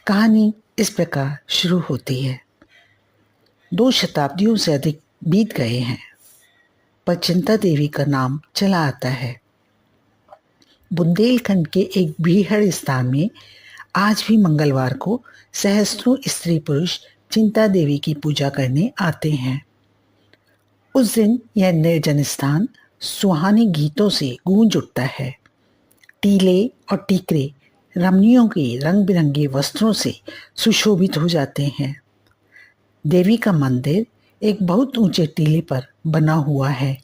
कहानी इस प्रकार शुरू होती है। 2 शताब्दियों से अधिक बीत गए हैं, पर चिंता देवी का नाम चला आता है। बुंदेलखंड के एक बीहड़ स्थान में आज भी मंगलवार को सहस्त्रों स्त्री पुरुष चिंता देवी की पूजा करने आते हैं। उस दिन यह निर्जन स्थान सुहाने गीतों से गूंज उठता है। टीले और टीकरे रमणियों के रंग बिरंगे वस्त्रों से सुशोभित हो जाते हैं। देवी का मंदिर एक बहुत ऊंचे टीले पर बना हुआ है।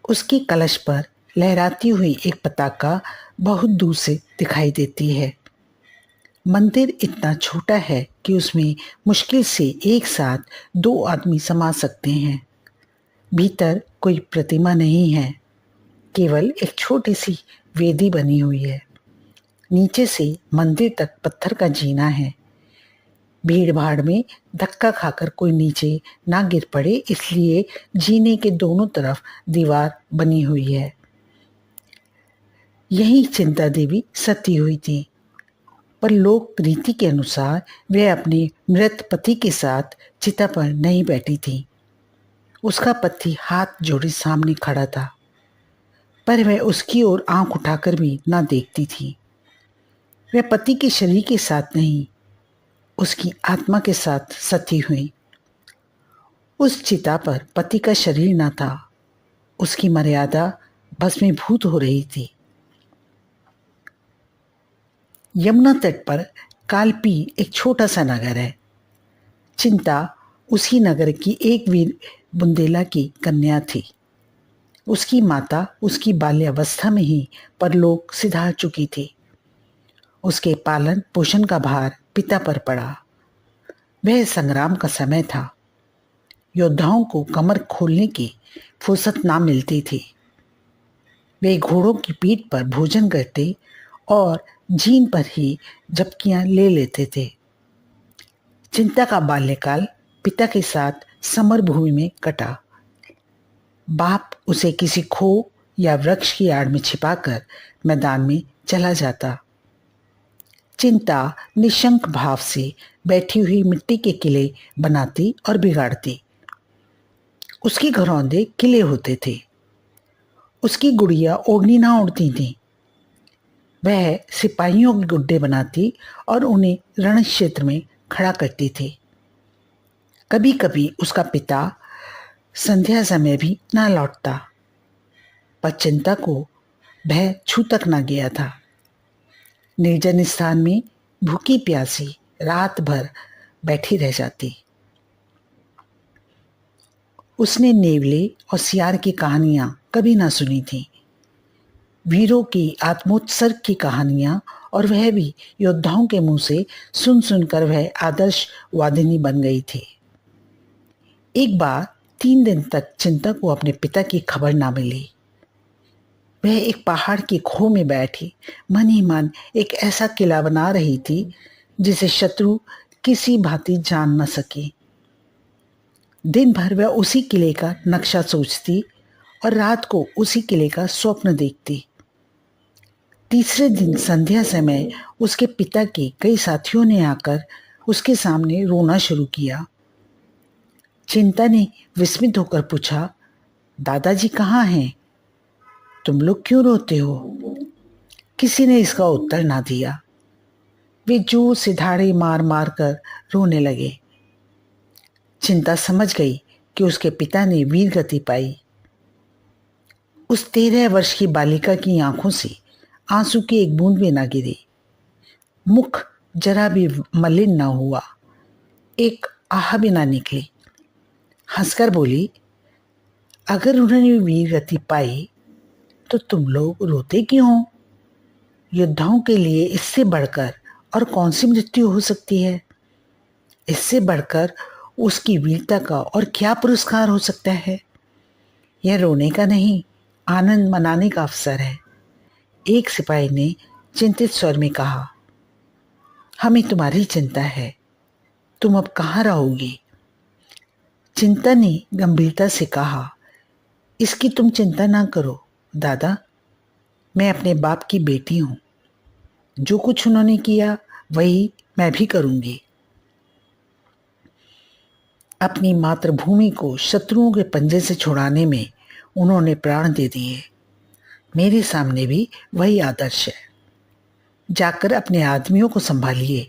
उसकी कलश पर लहराती हुई एक पताका बहुत दूर से दिखाई देती है। मंदिर इतना छोटा है कि उसमें मुश्किल से एक साथ 2 आदमी समा सकते हैं। भीतर कोई प्रतिमा नहीं है, केवल एक छोटी सी वेदी बनी हुई है। नीचे से मंदिर तक पत्थर का जीना है। भीड़ भाड़ में धक्का खाकर कोई नीचे ना गिर पड़े, इसलिए जीने के दोनों तरफ दीवार बनी हुई है। यही चिंता देवी सती हुई थी, पर लोक रीति के अनुसार वह अपने मृत पति के साथ चिता पर नहीं बैठी थी। उसका पति हाथ जोड़े सामने खड़ा था, पर वह उसकी ओर आंख उठाकर भी ना देखती थी। वह पति के शरीर के साथ नहीं, उसकी आत्मा के साथ सती हुई। उस चिता पर पति का शरीर न था, उसकी मर्यादा भस्मीभूत हो रही थी। यमुना तट पर कालपी एक छोटा सा नगर है। चिंता उसी नगर की एक वीर बुंदेला की कन्या थी। उसकी माता उसकी बाल्यावस्था में ही परलोक सिधार चुकी थी। उसके पालन पोषण का भार पिता पर पड़ा। वह संग्राम का समय था। योद्धाओं को कमर खोलने की फुर्सत ना मिलती थी। वे घोड़ों की पीठ पर भोजन करते और जीन पर ही झपकियां ले लेते थे। चिंता का बाल्यकाल पिता के साथ समर भूमि में कटा। बाप उसे किसी खो या वृक्ष की आड़ में छिपाकर मैदान में चला जाता। चिंता निशंक भाव से बैठी हुई मिट्टी के किले बनाती और बिगाड़ती। उसके घरौंदे किले होते थे। उसकी गुड़िया ओढ़नी ना उड़ती थी। वह सिपाहियों के गुड्डे बनाती और उन्हें रण क्षेत्र में खड़ा करती थी। कभी कभी उसका पिता संध्या समय भी ना लौटता, पर चिंता को भय छू तक ना गया था। निर्जन स्थान में भूखी प्यासी रात भर बैठी रह जाती। उसने नेवले और सियार की कहानियां कभी ना सुनी थी। वीरों की आत्मोत्सर्ग की कहानियां, और वह भी योद्धाओं के मुंह से सुन सुनकर वह आदर्श वादिनी बन गई थी। एक बार 3 दिन तक चिंता को अपने पिता की खबर ना मिली। वह एक पहाड़ की खो में बैठी मन ही मन एक ऐसा किला बना रही थी जिसे शत्रु किसी भांति जान न सके। दिन भर वह उसी किले का नक्शा सोचती और रात को उसी किले का स्वप्न देखती। तीसरे दिन संध्या समय उसके पिता के कई साथियों ने आकर उसके सामने रोना शुरू किया। चिंता ने विस्मित होकर पूछा, दादाजी कहाँ हैं? तुम लोग क्यों रोते हो? किसी ने इसका उत्तर ना दिया। वे जोर से धाड़े मार मार कर रोने लगे। चिंता समझ गई कि उसके पिता ने वीर गति पाई। उस 13 वर्ष की बालिका की आंखों से आंसू की एक बूंद भी ना गिरी। मुख जरा भी मलिन ना हुआ। एक आह भी ना निकली। हंसकर बोली, अगर उन्होंने वीर गति पाई तो तुम लोग रोते क्यों हो? योद्धाओं के लिए इससे बढ़कर और कौन सी मृत्यु हो सकती है? इससे बढ़कर उसकी वीरता का और क्या पुरस्कार हो सकता है? यह रोने का नहीं, आनंद मनाने का अवसर है। एक सिपाही ने चिंतित स्वर में कहा, हमें तुम्हारी चिंता है, तुम अब कहाँ रहोगी? चिंता ने गंभीरता से कहा, इसकी तुम चिंता ना करो दादा, मैं अपने बाप की बेटी हूँ। जो कुछ उन्होंने किया वही मैं भी करूंगी। अपनी मातृभूमि को शत्रुओं के पंजे से छुड़ाने में उन्होंने प्राण दे दिए। मेरे सामने भी वही आदर्श है। जाकर अपने आदमियों को संभालिए।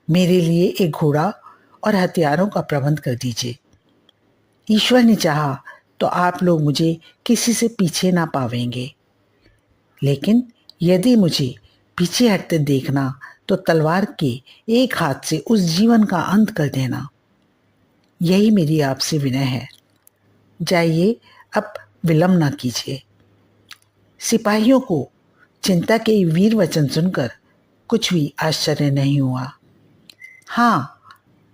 मेरे लिए एक घोड़ा और हथियारों का प्रबंध कर दीजिए। ईश्वर ने चाहा तो आप लोग मुझे किसी से पीछे ना पावेंगे, लेकिन यदि मुझे पीछे हटते देखना तो तलवार के एक हाथ से उस जीवन का अंत कर देना। यही मेरी आपसे विनय है। जाइए, अब विलंब ना कीजिए। सिपाहियों को चिंता के वीर वचन सुनकर कुछ भी आश्चर्य नहीं हुआ। हाँ,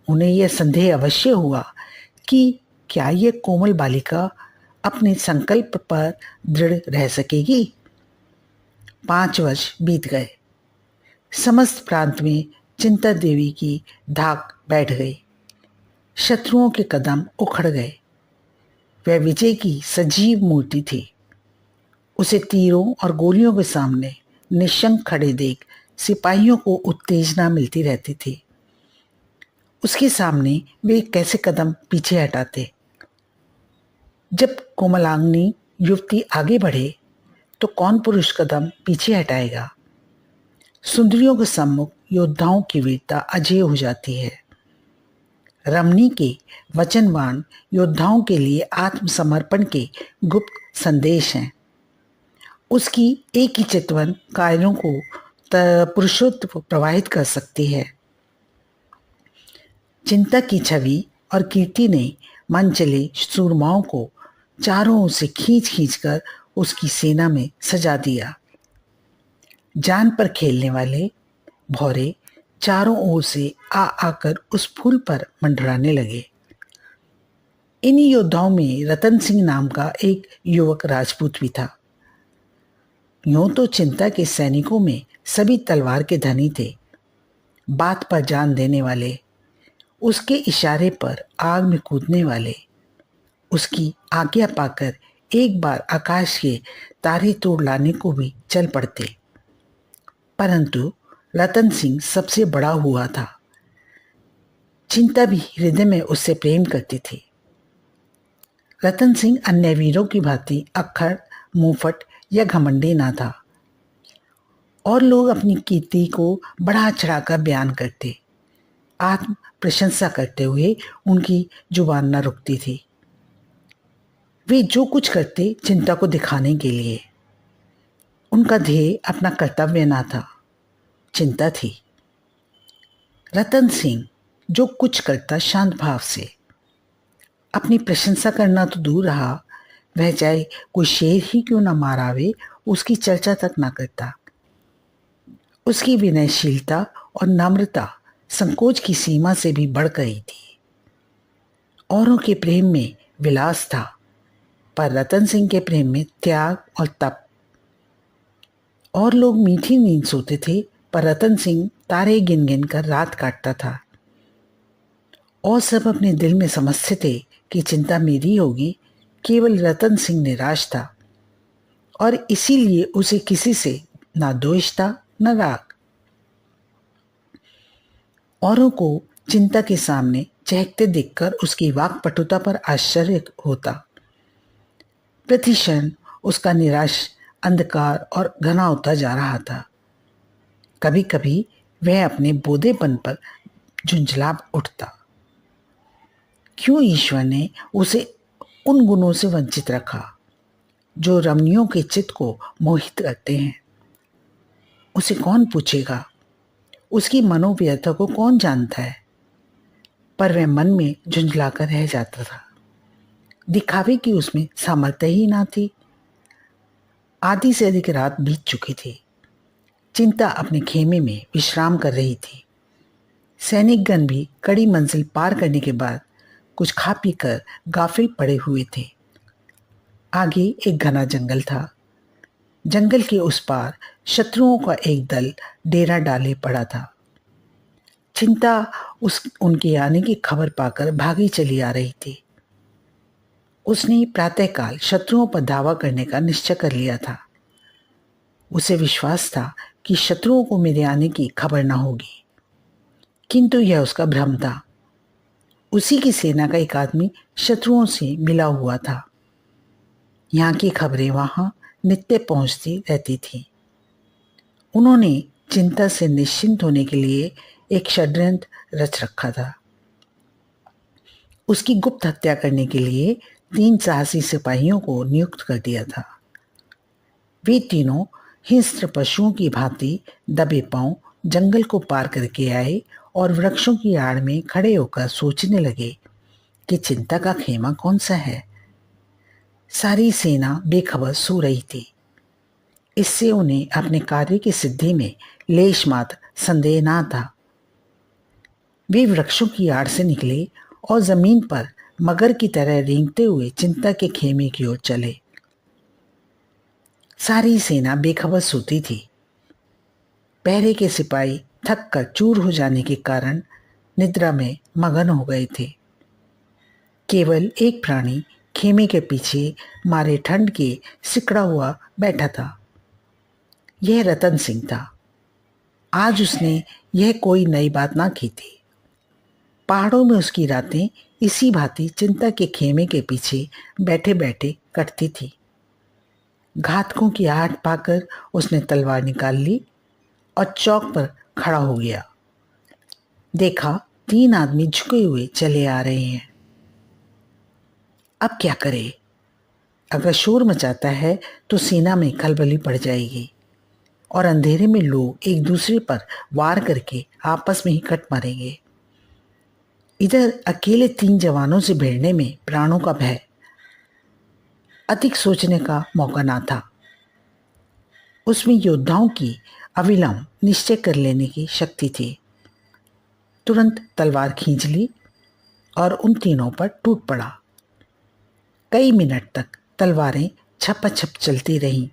उन्हें यह संदेह अवश्य हुआ कि क्या ये कोमल बालिका अपने संकल्प पर दृढ़ रह सकेगी। 5 वर्ष बीत गए। समस्त प्रांत में चिंता देवी की धाक बैठ गई। शत्रुओं के कदम उखड़ गए। वह विजय की सजीव मूर्ति थी। उसे तीरों और गोलियों के सामने निशंक खड़े देख सिपाहियों को उत्तेजना मिलती रहती थी। उसके सामने वे कैसे कदम पीछे हटाते। जब कोमलांगनी युवती आगे बढ़े तो कौन पुरुष कदम पीछे हटाएगा। सुंदरियों के सम्मुख योद्धाओं की वीरता अजेय हो जाती है। रमणी के वचनवान योद्धाओं के लिए आत्मसमर्पण के गुप्त संदेश हैं। उसकी एक ही चितवन कायरों को पुरुषत्व प्रवाहित कर सकती है। चिंता की छवि और कीर्ति ने मन चले सूरमाओं को चारों ओर से खींच खींच कर उसकी सेना में सजा दिया। जान पर खेलने वाले भौरे चारों ओर से आकर उस फूल पर मंडराने लगे। इन्हीं योद्धाओं में रतन सिंह नाम का एक युवक राजपूत भी था। यूं तो चिंता के सैनिकों में सभी तलवार के धनी थे, बात पर जान देने वाले, उसके इशारे पर आग में कूदने वाले, उसकी आज्ञा पाकर एक बार आकाश के तारे तोड़ लाने को भी चल पड़ते। परंतु रतन सिंह सबसे बड़ा हुआ था। चिंता भी हृदय में उससे प्रेम करती थी। रतन सिंह अन्य वीरों की भांति अक्खड़, मुंहफट या घमंडी ना था। और लोग अपनी कीर्ति को बढ़ा चढ़ाकर बयान करते, आत्म प्रशंसा करते हुए उनकी जुबान न रुकती थी। वे जो कुछ करते चिंता को दिखाने के लिए। उनका ध्येय अपना कर्तव्य ना था, चिंता थी। रतन सिंह जो कुछ करता शांत भाव से। अपनी प्रशंसा करना तो दूर रहा, वह चाहे कोई शेर ही क्यों ना मार आवे उसकी चर्चा तक ना करता। उसकी विनयशीलता और नम्रता संकोच की सीमा से भी बढ़ गई थी। औरों के प्रेम में विलास था, पर रतन सिंह के प्रेम में त्याग और तप। और लोग मीठी नींद सोते थे, पर रतन सिंह तारे गिन गिन कर रात काटता था। और सब अपने दिल में समझते थे कि चिंता मेरी होगी, केवल रतन सिंह निराश था और इसीलिए उसे किसी से ना द्वेष था न राग। औरों को चिंता के सामने चहकते देखकर उसकी वाक्पटुता पर आश्चर्य होता। प्रतिक्षण उसका निराश अंधकार और घना होता जा रहा था। कभी कभी वह अपने बोधेपन पर झुंझला उठता। क्यों ईश्वर ने उसे उन गुणों से वंचित रखा जो रमणियों के चित्त को मोहित करते हैं। उसे कौन पूछेगा, उसकी मनोव्यथा को कौन जानता है। पर वह मन में झुंझलाकर रह जाता था। दिखावे की उसमें सामर्थ्य ही ना थी। आधी से अधिक रात बीत चुकी थी। चिंता अपने खेमे में विश्राम कर रही थी। सैनिकगण भी कड़ी मंजिल पार करने के बाद कुछ खा पी कर गाफिल पड़े हुए थे। आगे एक घना जंगल था। जंगल के उस पार शत्रुओं का एक दल डेरा डाले पड़ा था। चिंता उनके आने की खबर पाकर भागी चली आ रही थी। उसने प्रातःकाल शत्रुओं पर धावा करने का निश्चय कर लिया था। उसे विश्वास था कि शत्रुओं को मेरे आने की खबर न होगी, किंतु यह उसका भ्रम था। उसी की सेना का एक आदमी शत्रुओं से मिला हुआ था। यहाँ की खबरें वहां नित्य पहुंचती रहती थी। उन्होंने चिंता से निश्चिंत होने के लिए एक षड्यंत्र रच रखा था। उसकी गुप्त हत्या करने के लिए 3 साहसी सिपाहियों को नियुक्त कर दिया था। वे तीनों हिंस्र पशुओं की भांति दबे पांव जंगल को पार करके आए और वृक्षों की आड़ में खड़े होकर सोचने लगे कि चिंता का खेमा कौन सा है। सारी सेना बेखबर सो रही थी। इससे उन्हें अपने कार्य की सिद्धि में लेश मात्र संदेह ना था। वे वृक्षों की आड़ से निकले और जमीन पर मगर की तरह रेंगते हुए चिंता के खेमे की ओर चले। सारी सेना बेखबर सोती थी। पहरे के सिपाही थक कर चूर हो जाने के कारण निद्रा में मगन हो गए थे। केवल एक प्राणी खेमे के पीछे मारे ठंड के सिकड़ा हुआ बैठा था। यह रतन सिंह था। आज उसने यह कोई नई बात ना की थी। पहाड़ों में उसकी रातें इसी भांति चिंता के खेमे के पीछे बैठे बैठे कटती थी। घातकों की आहट पाकर उसने तलवार निकाल ली और चौक पर खड़ा हो गया। देखा 3 आदमी झुके हुए चले आ रहे हैं। अब क्या करे? अगर शोर मचाता है तो सेना में खलबली पड़ जाएगी और अंधेरे में लोग एक दूसरे पर वार करके आपस में ही कट मरेंगे। इधर अकेले 3 जवानों से भिड़ने में प्राणों का भय। अधिक सोचने का मौका ना था। उसमें योद्धाओं की अविलंब निश्चय कर लेने की शक्ति थी। तुरंत तलवार खींच ली और उन तीनों पर टूट पड़ा। कई मिनट तक तलवारें छपाछप चलती रहीं।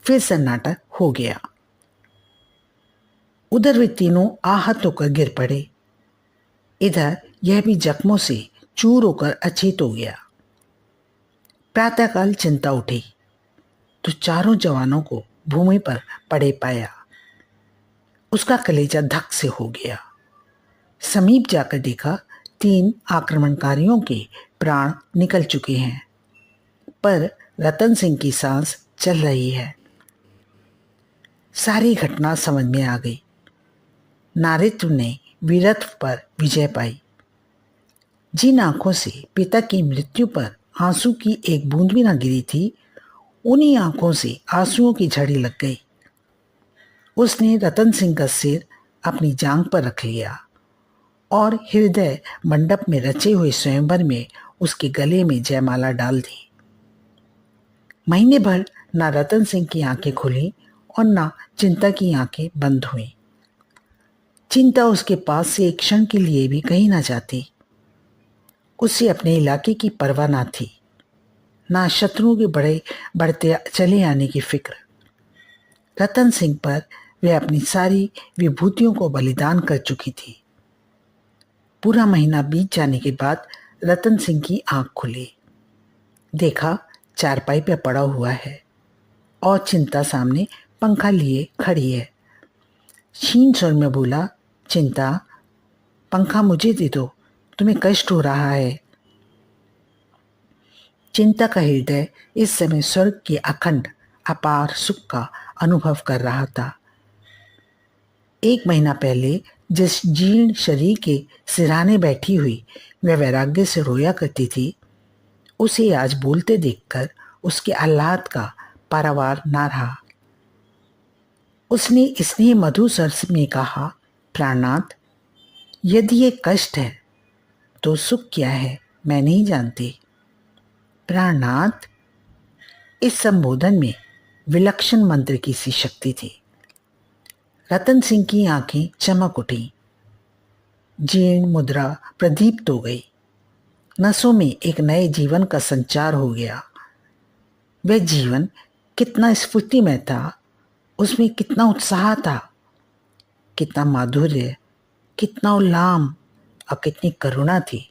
फिर सन्नाटा हो गया। उधर वे तीनों आहत होकर गिर पड़े। इधर यह भी जख्मों से चूर होकर अचेत हो गया। प्रातःकाल चिंता उठी तो चारों जवानों को भूमि पर पड़े पाया। उसका कलेजा धक से हो गया। समीप जाकर देखा 3 आक्रमणकारियों के प्राण निकल चुके हैं, पर रतन सिंह की सांस चल रही है। सारी घटना समझ में आ गई। नारित्व ने वीरत्व पर विजय पाई। जिन आंखों से पिता की मृत्यु पर आंसू की एक बूंद भी न गिरी थी, उन्हीं आंखों से आंसुओं की झड़ी लग गई। उसने रतन सिंह का सिर अपनी जांघ पर रख लिया और हृदय मंडप में रचे हुए स्वयंवर में उसके गले में जयमाला डाल दी। महीने भर ना रतन सिंह की आंखें खुली और ना चिंता की आंखें बंद हुई। चिंता उसके पास से एक क्षण के लिए भी कहीं ना जाती। उसे अपने इलाके की परवाह ना थी, ना शत्रुओं के बड़े बढ़ते चले आने की फिक्र। रतन सिंह पर वह अपनी सारी विभूतियों को बलिदान कर चुकी थी। पूरा महीना बीत जाने के बाद रतन सिंह की आंख खुली। देखा चारपाई पे पड़ा हुआ है और चिंता सामने पंखा लिए खड़ी है। क्षीण स्वर में बोला, चिंता, पंखा मुझे दे दो, तुम्हें कष्ट हो रहा है। चिंता का हृदय इस समय स्वर्ग के अखंड अपार सुख का अनुभव कर रहा था। 1 महीना पहले जिस जीर्ण शरीर के सिरहाने बैठी हुई वह वैराग्य से रोया करती थी, उसे आज बोलते देखकर उसके आह्लाद का पारावार ना रहा। उसने स्नेह मधुर स्वर में कहा, प्राणनाथ, यदि ये कष्ट है तो सुख क्या है मैं नहीं जानती। प्राणनाथ, इस संबोधन में विलक्षण मंत्र की सी शक्ति थी। रतन सिंह की आंखें चमक उठी। जीर्ण मुद्रा प्रदीप्त हो गई। नसों में एक नए जीवन का संचार हो गया। वह जीवन कितना स्फूर्तिमय था, उसमें कितना उत्साह था, कितना माधुर्य, कितना उल्लाम और कितनी करुणा थी।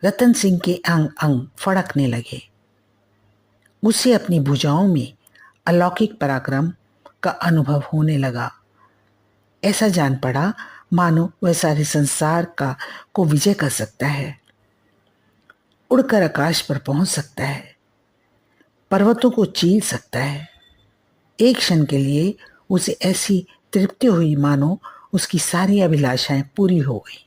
रतन सिंह के अंग अंग फड़कने लगे। उसे अपनी भुजाओं में अलौकिक पराक्रम का अनुभव होने लगा। ऐसा जान पड़ा मानो वह सारे संसार का को विजय कर सकता है, उड़कर आकाश पर पहुंच सकता है, पर्वतों को चीर सकता है। एक क्षण के लिए उसे ऐसी तृप्ति हुई मानो उसकी सारी अभिलाषाएं पूरी हो गई,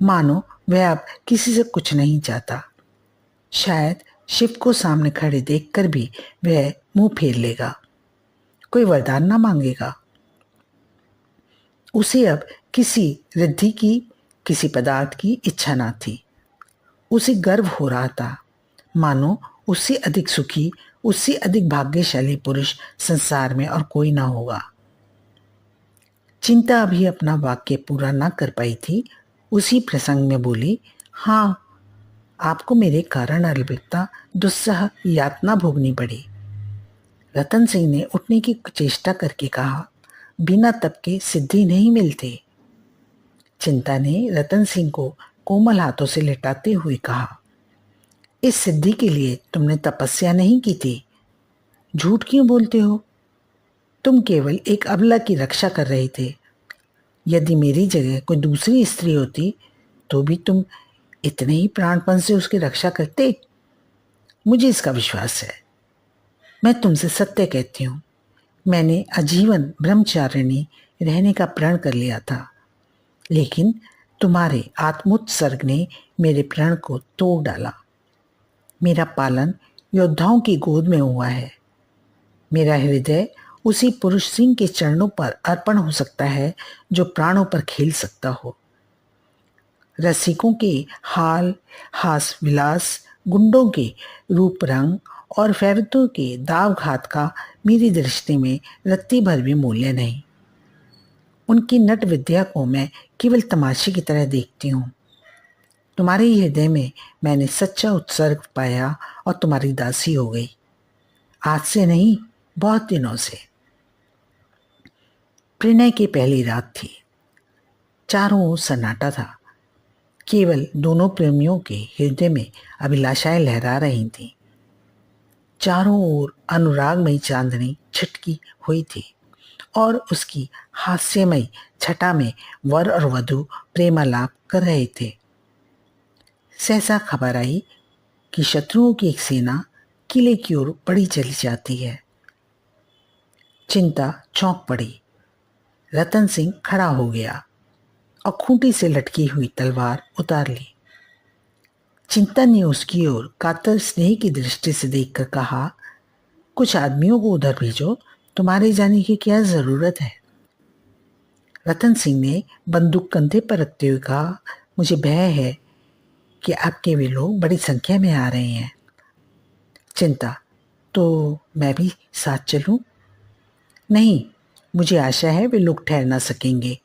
मानो वह अब किसी से कुछ नहीं चाहता। शायद शिव को सामने खड़े देखकर भी वह मुंह फेर लेगा, कोई वरदान ना मांगेगा। उसे अब किसी रिद्धि की, किसी पदार्थ की इच्छा ना थी। उसे गर्व हो रहा था, मानो उससे अधिक सुखी, उससे अधिक भाग्यशाली पुरुष संसार में और कोई ना होगा। चिंता अभी अपना वाक्य पूरा ना कर पाई थी, उसी प्रसंग में बोली, हाँ, आपको मेरे कारण अलबत्ता दुस्सह यातना भोगनी पड़ी। रतन सिंह ने उठने की चेष्टा करके कहा, बिना तप के सिद्धि नहीं मिलती। चिंता ने रतन सिंह को कोमल हाथों से लिटाते हुए कहा, इस सिद्धि के लिए तुमने तपस्या नहीं की थी। झूठ क्यों बोलते हो? तुम केवल एक अबला की रक्षा कर रहे थे। यदि मेरी जगह कोई दूसरी स्त्री होती तो भी तुम इतने ही प्राणपण से उसकी रक्षा करते। मुझे इसका विश्वास है। मैं तुमसे सत्य कहती हूँ, मैंने आजीवन ब्रह्मचारिणी रहने का प्रण कर लिया था, लेकिन तुम्हारे आत्मोत्सर्ग ने मेरे प्रण को तोड़ डाला। मेरा पालन योद्धाओं की गोद में हुआ है। मेरा हृदय उसी पुरुष सिंह के चरणों पर अर्पण हो सकता है जो प्राणों पर खेल सकता हो। रसिकों के हाल, हास विलास, गुंडों के रूप रंग और फैवतों के दाव घात का मेरी दृष्टि में रत्ती भर भी मूल्य नहीं। उनकी नट विद्या को मैं केवल तमाशे की तरह देखती हूँ। तुम्हारे हृदय में मैंने सच्चा उत्सर्ग पाया और तुम्हारी दासी हो गई। आज से नहीं, बहुत दिनों से। प्रणय की पहली रात थी। चारों ओर सन्नाटा था। केवल दोनों प्रेमियों के हृदय में अभिलाषाएं लहरा रही थीं। चारों ओर अनुरागमयी चांदनी छिटकी हुई थी और उसकी हास्यमयी छटा में वर और वधू प्रेमालाप कर रहे थे। सहसा खबर आई कि शत्रुओं की एक सेना किले की ओर बढ़ी चली जाती है। चिंता चौंक पड़ी। रतन सिंह खड़ा हो गया और खूंटी से लटकी हुई तलवार उतार ली। चिंता ने उसकी ओर कातर स्नेह की दृष्टि से देखकर कहा, कुछ आदमियों को उधर भेजो, तुम्हारे जाने की क्या जरूरत है? रतन सिंह ने बंदूक कंधे पर रखते हुए कहा, मुझे भय है कि आपके वे लोग बड़ी संख्या में आ रहे हैं। चिंता, तो मैं भी साथ चलूं? नहीं, मुझे आशा है वे लोग ठहर ना सकेंगे।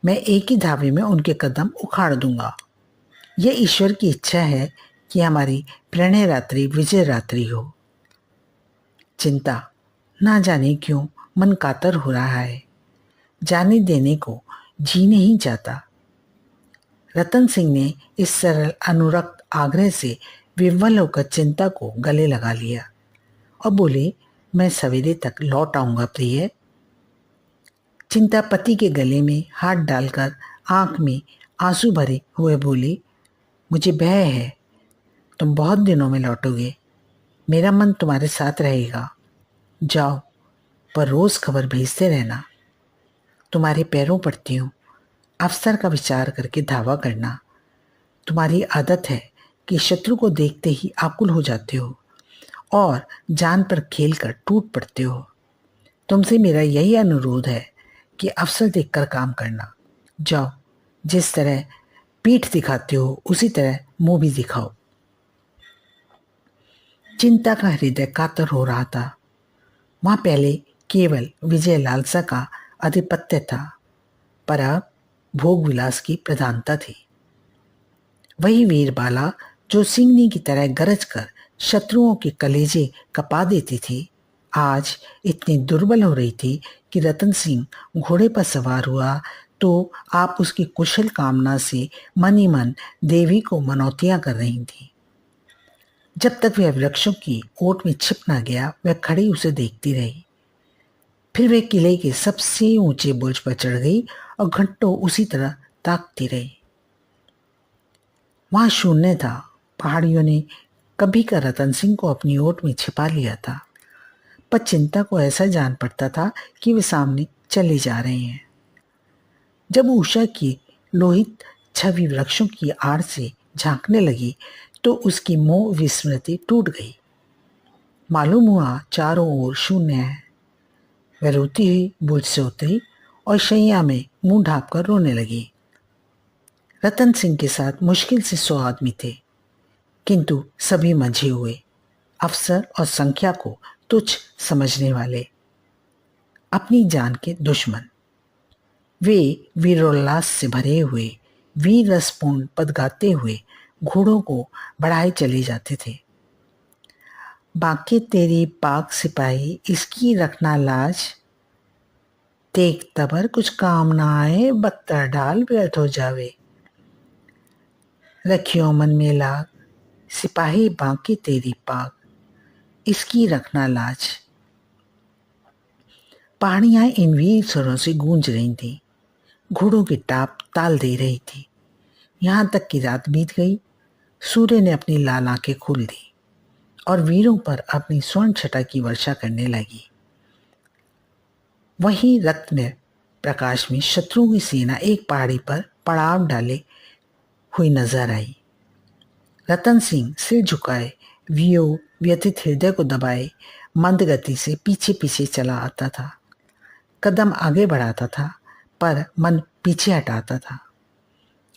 मैं एक ही धावे में उनके कदम उखाड़ दूंगा। यह ईश्वर की इच्छा है कि हमारी प्रणय रात्रि विजय रात्रि हो। चिंता, ना जाने क्यों मन कातर हो रहा है। जाने देने को जी नहीं चाहता। रतन सिंह ने इस सरल अनुरक्त आग्रह से विह्वल होकर चिंता को गले लगा लिया और बोले, मैं सवेरे तक लौट आऊंगा प्रिय। चिंता पति के गले में हाथ डालकर आंख में आंसू भरे हुए बोली, मुझे भय है तुम बहुत दिनों में लौटोगे। मेरा मन तुम्हारे साथ रहेगा। जाओ, पर रोज खबर भेजते रहना। तुम्हारे पैरों पड़ती हूँ। अवसर का विचार करके धावा करना। तुम्हारी आदत है कि शत्रु को देखते ही आकुल हो जाते हो और जान पर खेलकर टूट पड़ते हो। तुमसे मेरा यही अनुरोध है कि अवसर देखकर काम करना। जाओ, जिस तरह पीठ दिखाते हो उसी तरह मुंह भी दिखाओ। चिंता का हृदय कातर हो रहा था। वहां पहले केवल विजय लालसा का आधिपत्य था, पर अब भोग विलास की प्रधानता थी। वही वीरबाला जो सिंहनी की तरह गरज कर शत्रुओं के कलेजे कपा देती थी, आज इतनी दुर्बल हो रही थी कि रतन सिंह घोड़े पर सवार हुआ तो आप उसकी कुशल कामना से मन ही मन देवी को मनौतियां कर रही थी। जब तक वह वृक्षों की ओट में छिप ना गया, वह खड़ी उसे देखती रही। फिर वह किले के सबसे ऊंचे बुर्ज पर चढ़ गई और घंटों उसी तरह ताकती रही। वहां शून्य था। पहाड़ियों ने कभी का रतन सिंह को अपनी ओट में छिपा लिया था, पर चिंता को ऐसा जान पड़ता था कि वे सामने चले जा रहे हैं। जब उषा की लोहित छवि वृक्षों की आड़ से झांकने लगी तो उसकी मोह विस्मृति टूट गई। मालूम हुआ चारों ओर शून्य है। वह रोती हुई बुर्ज से उतरी और शैया में मुंह ढांपकर रोने लगी। रतन सिंह के साथ मुश्किल से 100 आदमी थे, किंतु सभी मंझे हुए, अफसर और संख्या को तुच्छ समझने वाले, अपनी जान के दुश्मन। वे वीरोल्लास से भरे हुए वीर रसपूर्ण पद गाते हुए घोड़ों को बढ़ाए चले जाते थे। बाकी तेरी पाक सिपाही, इसकी रखना लाज, देख तबर कुछ काम ना आए, बख्तर डाल व्यर्थ हो जावे। रखियो मन में लाग, सिपाही बाकी तेरी पाक, इसकी रखना लाज। पहाड़ियां इन वीर स्वरों से गूंज रही थी, घोड़ों की टाप ताल दे रही थी। यहां तक कि रात बीत गई। सूर्य ने अपनी लाल आंखें खोल दी और वीरों पर अपनी स्वर्ण छटा की वर्षा करने लगी। वहीं रक्त में प्रकाश में शत्रुओं की सेना एक पहाड़ी पर पड़ाव डाले हुई नजर आई। रतन सिंह सिर झुकाए, व्यथित हृदय को दबाए मंद गति से पीछे पीछे चला आता था। कदम आगे बढ़ाता था पर मन पीछे हटाता था।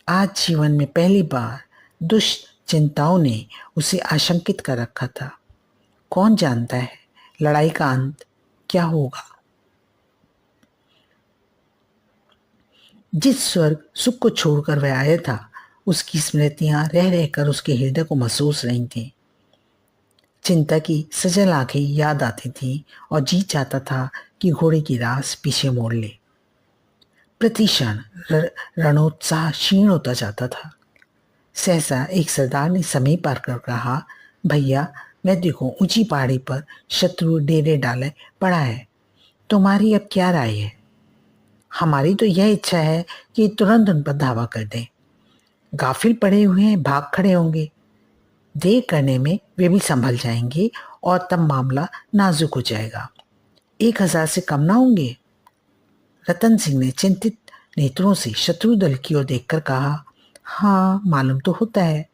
आज जीवन में पहली बार दुश्चिंताओं ने उसे आशंकित कर रखा था। कौन जानता है लड़ाई का अंत क्या होगा। जिस स्वर्ग सुख को छोड़कर वह आया था, उसकी स्मृतियां रह रहकर उसके हृदय को महसूस रही थीं। चिंता की सजल आंखें याद आती थीं और जी चाहता था कि घोड़े की रास पीछे मोड़ ले। प्रतिक्षण रणोत्साह क्षीण होता जाता था। सहसा एक सरदार ने समय पार कर कहा, भैया मैं देखो ऊंची पहाड़ी पर शत्रु डेरे डाले पड़ा है, तुम्हारी अब क्या राय है। हमारी तो यह इच्छा है कि तुरंत उन पर धावा कर दें। गाफिल पड़े हुए हैं, भाग खड़े होंगे। देर करने में वे भी संभल जाएंगे और तब मामला नाजुक हो जाएगा। 1000 से कम ना होंगे। रतन सिंह ने चिंतित नेत्रों से शत्रु दल की ओर देखकर कहा, हाँ मालूम तो होता है।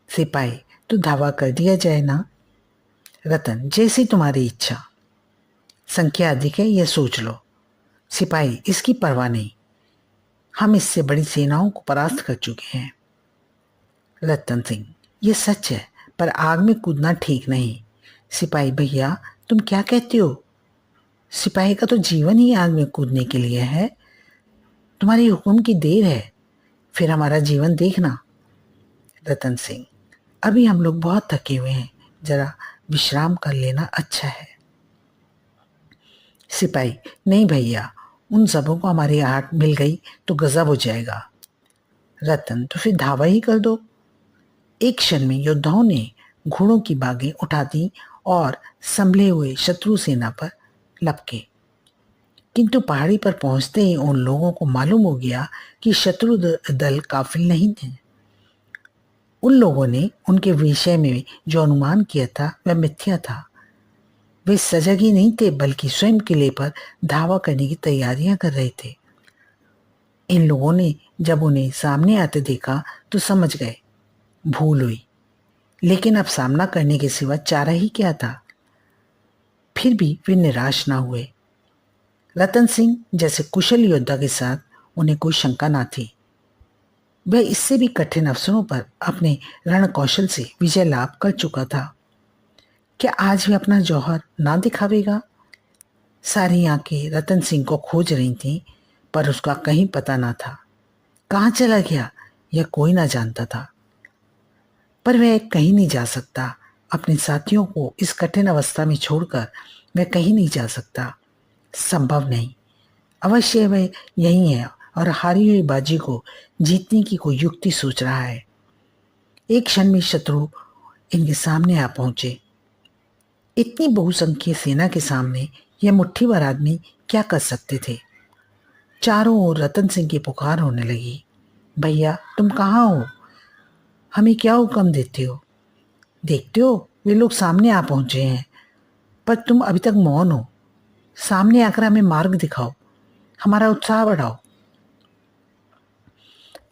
सिपाही तो धावा कर दिया जाए ना। रतन, जैसी तुम्हारी इच्छा। संख्या अधिक है यह सोच लो। सिपाही, इसकी परवाह नहीं, हम इससे बड़ी सेनाओं को परास्त कर चुके हैं। रतन सिंह, यह सच है, पर आग में कूदना ठीक नहीं। सिपाही भैया, तुम क्या कहते हो। सिपाही का तो जीवन ही आग में कूदने के लिए है। तुम्हारी हुक्म की देर है, फिर हमारा जीवन देखना। रतन सिंह, अभी हम लोग बहुत थके हुए हैं, जरा विश्राम कर लेना अच्छा है। सिपाही, नहीं भैया, उन सबों को हमारी आहट मिल गई तो गजब हो जाएगा। रतन, तो फिर धावा ही कर दो। एक क्षण में योद्धाओं ने घोड़ों की बागें उठा दी और संभले हुए शत्रु सेना पर लपके। किंतु पहाड़ी पर पहुंचते ही उन लोगों को मालूम हो गया कि शत्रु दल काफिल नहीं थे। उन लोगों ने उनके विषय में जो अनुमान किया था वह मिथ्या था। वे सजग ही नहीं थे, बल्कि स्वयं किले पर धावा करने की तैयारियां कर रहे थे। इन लोगों ने जब उन्हें सामने आते देखा तो समझ गए भूल हुई, लेकिन अब सामना करने के सिवा चारा ही क्या था। फिर भी वे निराश ना हुए। रतन सिंह जैसे कुशल योद्धा के साथ उन्हें कोई शंका ना थी। वह इससे भी कठिन अवसरों पर अपने रण कौशल से विजय लाभ कर चुका था। क्या आज भी अपना जौहर ना दिखावेगा। सारी आंखें रतन सिंह को खोज रही थीं, पर उसका कहीं पता ना था। कहाँ चला गया यह कोई ना जानता था। पर वह कहीं नहीं जा सकता। अपने साथियों को इस कठिन अवस्था में छोड़कर वह कहीं नहीं जा सकता। संभव नहीं। अवश्य वह यही है और हारी हुई बाजी को जीतने की कोई युक्ति सोच रहा है। एक क्षण में शत्रु इनके सामने आ पहुंचे। इतनी बहुसंख्यक सेना के सामने यह मुट्ठी भर आदमी क्या कर सकते थे। चारों ओर रतन सिंह की पुकार होने लगी, भैया तुम कहाँ हो, हमें क्या हुक्म देते हो? देखते हो वे लोग सामने आ पहुंचे हैं, पर तुम अभी तक मौन हो। सामने आकर हमें मार्ग दिखाओ, हमारा उत्साह बढ़ाओ।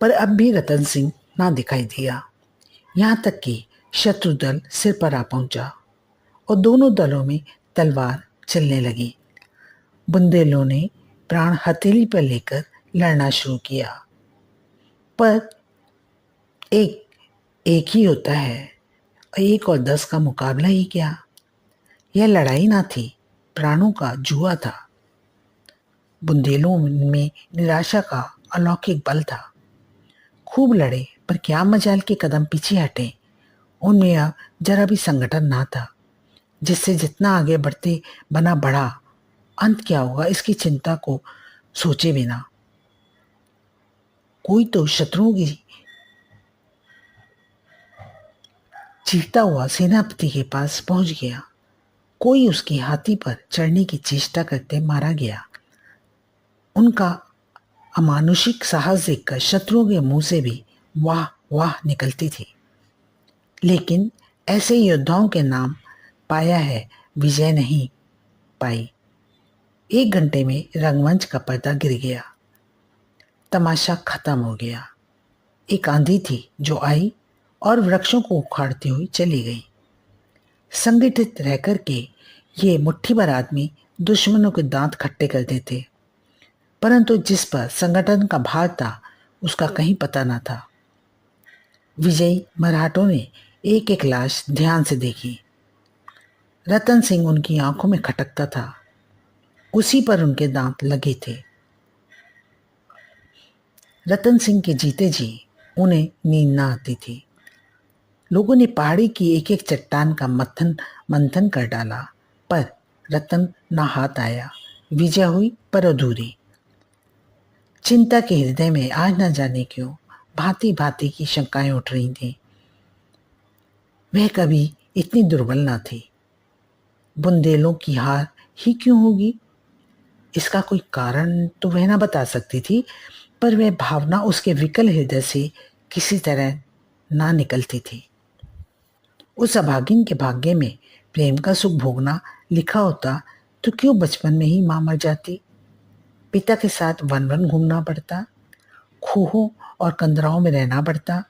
पर अब भी रतन सिंह ना दिखाई दिया। यहाँ तक कि शत्रु दल सिर पर आ पहुंचा और दोनों दलों में तलवार चलने लगी। बुंदेलों ने प्राण हथेली पर लेकर लड़ना शुरू किया। पर एक एक ही होता है, 1 और 10 का मुकाबला ही क्या। यह लड़ाई ना थी, प्राणों का जुआ था। बुंदेलों में निराशा का अलौकिक बल था। खूब लड़े पर क्या मजाल के कदम पीछे हटे। उनमें अब जरा भी संगठन ना था, जिससे जितना आगे बढ़ते बना बढ़ा, अंत क्या होगा इसकी चिंता को सोचे बिना। कोई तो शत्रुओं की चीखता हुआ सेनापति के पास पहुंच गया, कोई उसके हाथी पर चढ़ने की चेष्टा करते मारा गया। उनका अमानुषिक साहस देखकर शत्रुओं के मुंह से भी वाह वाह निकलती थी। लेकिन ऐसे योद्धाओं के नाम पाया है, विजय नहीं पाई। 1 घंटे में रंगमंच का पर्दा गिर गया, तमाशा खत्म हो गया। एक आंधी थी जो आई और वृक्षों को उखाड़ती हुई चली गई। संगठित रहकर के ये मुट्ठी भर आदमी दुश्मनों के दांत खट्टे कर देते, परंतु जिस पर संगठन का भार था उसका कहीं पता न था। विजयी मराठों ने एक एक लाश ध्यान से देखी। रतन सिंह उनकी आंखों में खटकता था, उसी पर उनके दांत लगे थे। रतन सिंह के जीते जी उन्हें नींद न आती थी। लोगों ने पहाड़ी की एक एक चट्टान का मंथन कर डाला, पर रतन ना हाथ आया। विजय हुई पर अधूरी। चिंता के हृदय में आज न जाने क्यों भांति भांति की शंकाएं उठ रही थीं। वह कभी इतनी दुर्बल ना थी। बुंदेलों की हार ही क्यों होगी, इसका कोई कारण तो वह ना बता सकती थी, पर वह भावना उसके विकल हृदय से किसी तरह ना निकलती थी। उस अभागिन के भाग्य में प्रेम का सुख भोगना लिखा होता तो क्यों बचपन में ही मां मर जाती। पिता के साथ वन वन घूमना पड़ता, खोहों और कंदराओं में रहना पड़ता,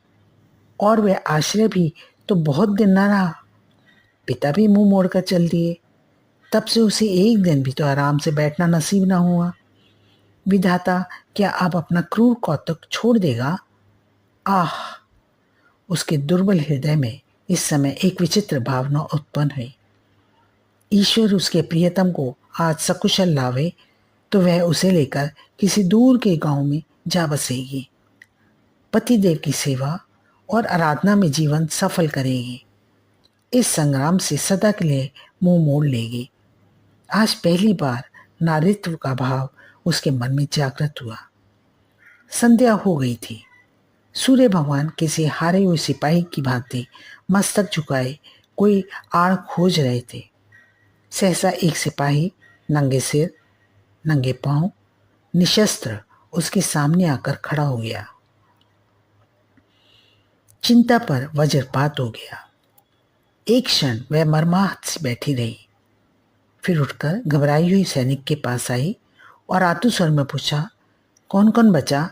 और वह आश्रय भी तो बहुत दिन ना रहा। पिता भी मुंह मोड़कर चल दिए, तब से उसे एक दिन भी तो आराम से बैठना नसीब ना हुआ। विधाता क्या अब अपना क्रूर कौतुक छोड़ देगा? आह! उसके दुर्बल हृदय में इस समय एक विचित्र भावना उत्पन्न हुई। ईश्वर उसके प्रियतम को आज सकुशल लावे तो वह उसे लेकर किसी दूर के गांव में जा बसेगी, पतिदेव की सेवा और आराधना में जीवन सफल करेगी, इस संग्राम से सदा के लिए मुंह मोड़ लेगी। आज पहली बार नारीत्व का भाव उसके मन में जागृत हुआ। संध्या हो गई थी। सूर्य भगवान किसी हारे हुए सिपाही की भांति मस्तक झुकाए कोई आड़ खोज रहे थे। सहसा एक सिपाही नंगे सिर, नंगे पांव, निशस्त्र उसके सामने आकर खड़ा हो गया। चिंता पर वज्रपात हो गया। एक क्षण वह मर्माहत से बैठी रही, फिर उठकर घबराई हुई सैनिक के पास आई और आतुर स्वर में पूछा, कौन कौन बचा?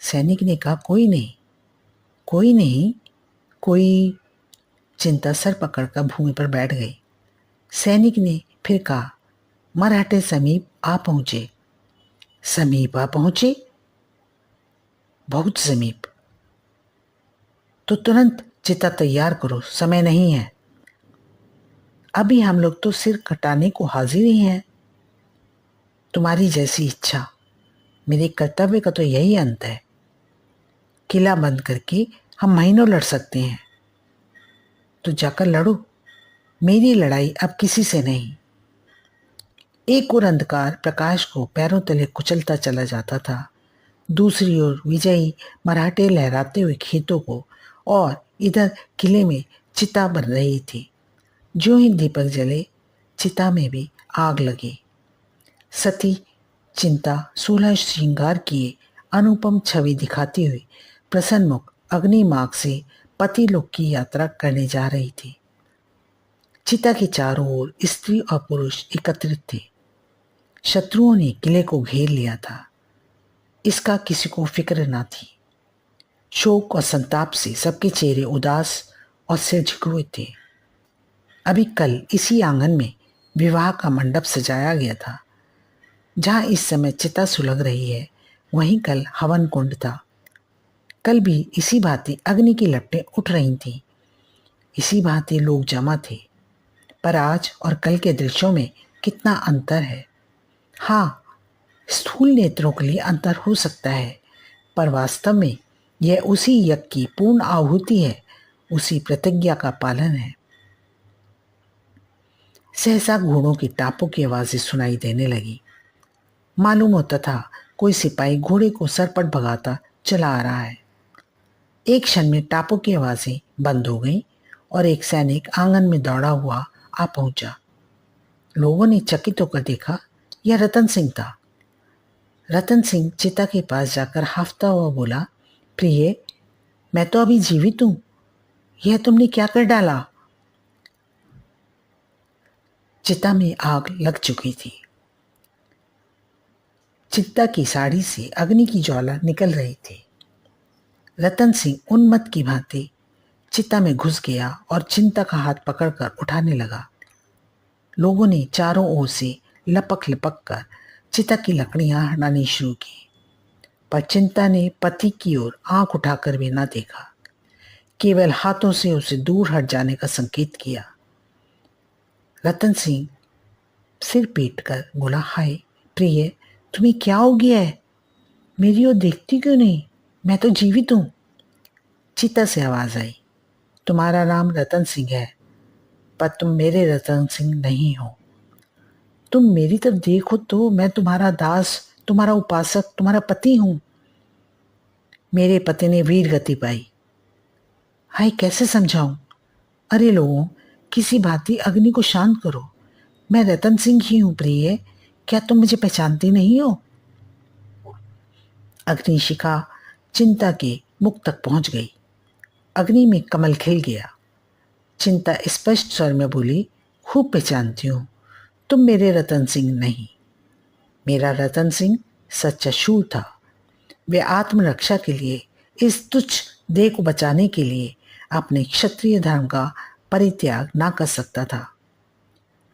सैनिक ने कहा, कोई नहीं, कोई नहीं, कोई। चिंता सर पकड़कर भूमि पर बैठ गई। सैनिक ने फिर कहा, मराठे समीप आ पहुंचे। समीप आ पहुंचे? बहुत समीप। तो तुरंत चिता तैयार करो, समय नहीं है। अभी हम लोग तो सिर कटाने को हाजिर ही हैं। तुम्हारी जैसी इच्छा, मेरे कर्तव्य का तो यही अंत है। किला बंद करके हम महीनों लड़ सकते हैं, तो जाकर लड़ो। मेरी लड़ाई अब किसी से नहीं। एक ओर अंधकार प्रकाश को पैरों तले कुचलता चला जाता था, दूसरी ओर विजयी मराठे लहराते हुए खेतों को और इधर किले में चिता बन रही थी। जो ही दीपक जले, चिता में भी आग लगी। सती चिंता 16 श्रृंगार किए अनुपम छवि दिखाती हुई प्रसन्नमुख अग्निमार्ग से पति लोक की यात्रा करने जा रही थी। चिता के चारों ओर स्त्री और पुरुष एकत्रित थे। शत्रुओं ने किले को घेर लिया था। इसका किसी को फिक्र ना थी। शोक और संताप से सबके चेहरे उदास और सिर झुके हुए थे। अभी कल इसी आंगन में विवाह का मंडप सजाया गया था। जहां इस समय चिता सुलग रही है, वहीं कल हवन कुंड था। कल भी इसी भांति अग्नि की लपटें उठ रही थीं। इसी भांति लोग जमा थे। पर आज और कल के दृश्यों में कितना अंतर है। हाँ, स्थूल नेत्रों के लिए अंतर हो सकता है, पर वास्तव में यह उसी यज्ञ की पूर्ण आहुति है, उसी प्रतिज्ञा का पालन है। सहसा घोड़ों की टापों की आवाजें सुनाई देने लगी। मालूम होता था कोई सिपाही घोड़े को सरपट भगाता चला आ रहा है। एक क्षण में टापों की आवाजें बंद हो गईं और एक सैनिक आंगन में दौड़ा हुआ आ पहुंचा। लोगों ने चकित होकर देखा, यह रतन सिंह था। रतन सिंह चिता के पास जाकर हाफता हुआ बोला, प्रिय, मैं तो अभी जीवित हूं। यह तुमने क्या कर डाला? चिता में आग लग चुकी थी। चिता की साड़ी से अग्नि की ज्वाला निकल रही थी। रतन सिंह उन्मत्त की भांति चिता में घुस गया और चिंता का हाथ पकड़कर उठाने लगा। लोगों ने चारों ओर से लपक लपक कर चिता की लकड़ियां हटानी शुरू की, पर चिंता ने पति की ओर आंख उठाकर भी ना देखा, केवल हाथों से उसे दूर हट जाने का संकेत किया। रतन सिंह सिर पीट कर बोला, हाय प्रिय, तुम्हें क्या हो गया है? मेरी ओर देखती क्यों नहीं? मैं तो जीवित हूं। चिता से आवाज आई, तुम्हारा नाम रतन सिंह है, पर तुम मेरे रतन सिंह नहीं हो। तुम मेरी तरफ देखो तो मैं तुम्हारा दास, तुम्हारा उपासक, तुम्हारा पति हूं। मेरे पति ने वीर गति पाई। हाय, कैसे समझाऊं? अरे लोगों, किसी भांति अग्नि को शांत करो। मैं रतन सिंह ही हूं प्रिय, क्या तुम मुझे पहचानती नहीं हो? अग्निशिखा चिंता के मुख तक पहुंच गई। अग्नि में कमल खिल गया। चिंता स्पष्ट स्वर में बोली, खूब पहचानती हूं, तुम मेरे रतन सिंह नहीं। मेरा रतन सिंह सच्चा शूर था। वे आत्मरक्षा के लिए, इस तुच्छ देह को बचाने के लिए अपने क्षत्रिय धर्म का परित्याग ना कर सकता था।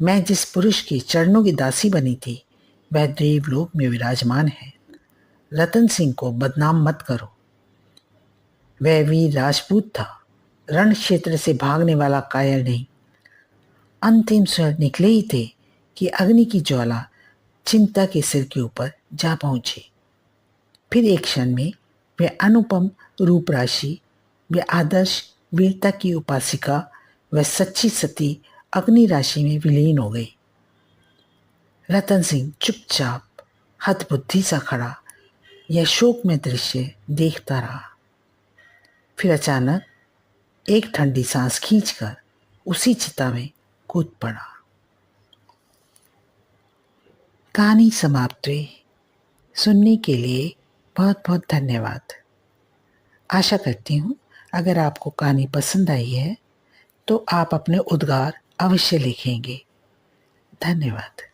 मैं जिस पुरुष के चरणों की दासी बनी थी, वह देवलोक में विराजमान है। रतन सिंह को बदनाम मत करो। वह वीर राजपूत था, रण क्षेत्र से भागने वाला कायर नहीं। अंतिम स्वर निकले ही थे कि अग्नि की ज्वाला चिंता के सिर के ऊपर जा पहुंची। फिर एक क्षण में वे अनुपम रूप राशि, वे आदर्श वीरता की उपासिका, व सच्ची सती अग्नि राशि में विलीन हो गई। रतन सिंह चुपचाप हतबुद्धि सा खड़ा यह शोक में दृश्य देखता रहा। फिर अचानक एक ठंडी सांस खींचकर उसी चिता में कूद पड़ा। कहानी समाप्त हुई। सुनने के लिए बहुत बहुत धन्यवाद। आशा करती हूँ अगर आपको कहानी पसंद आई है तो आप अपने उद्गार अवश्य लिखेंगे। धन्यवाद।